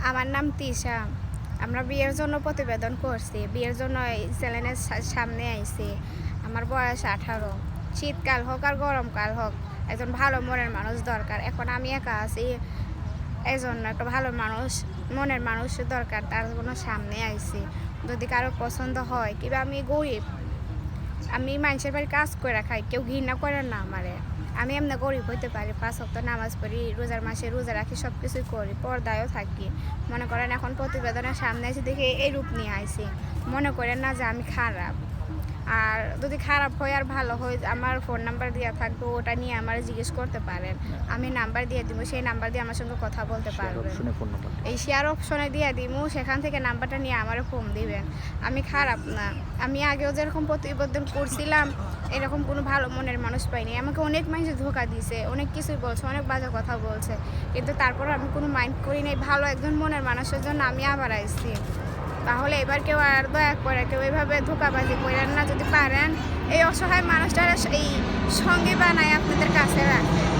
আমার নাম তিশা। আমরা বিয়ের জন্য প্রতিবেদন করছি। বিয়ের জন্য এই চ্যানেলের সামনে আইছি। আমার বয়স 18। শীতকাল হোক আর গরমকাল হোক, একজন ভালো মনের মানুষ দরকার। এখন আমি একা আছি, এইজন্য একটা ভালো মানুষ, মনের মানুষ দরকার। তার জন্য সামনে আইছি। যদি কারো পছন্দ হয়, কিংবা আমি গরিব, আমি মানুষের বাড়ি কাজ করে খাই, কেউ ঘৃণা করে না আমারে। আমি এমনি গরিব হইতে পারি, 5 ওয়াক্ত নামাজ পড়ি, রোজার মাসে রোজা রাখি, সব কিছুই করি, পর্দায়ও থাকি। মনে করেন এখন প্রতিবেদনের সামনে এসে দেখে এই রূপ নিয়ে আইছি। মনে করেন না যে আমি খারাপ। আর যদি খারাপ হয় আর ভালো হয়, আমার ফোন নাম্বার দেওয়া থাকবে, ওটা নিয়ে আমার জিজ্ঞেস করতে পারেন। আমি নাম্বার দিয়ে দিব, সেই নাম্বার দিয়ে আমার সঙ্গে কথা বলতে পারবেন। এই শেয়ার অপশনে দিয়ে দিব, সেখান থেকে নাম্বারটা নিয়ে আমার ফোন দিবেন। আমি খারাপ না। আমি আগেও যেরকম প্রতিবেদন করছিলাম, এরকম কোনো ভালো মনের মানুষ পাইনি। আমাকে অনেক মানুষ ধোঁকা দিয়েছে, অনেক কিছুই বলছে, অনেক বাজে কথা বলছে, কিন্তু তারপর আমি কোনো মাইন্ড করি নাই। ভালো একজন মনের মানুষের জন্য আমি আবার আইছি। তাহলে এবার কেউ আর দয়া করে কেউ এভাবে ধোঁকাবাজি করেন না। যদি পারেন এই অসহায় মানুষটার এই সঙ্গী বানায় আপনাদের কাছে রাখেন।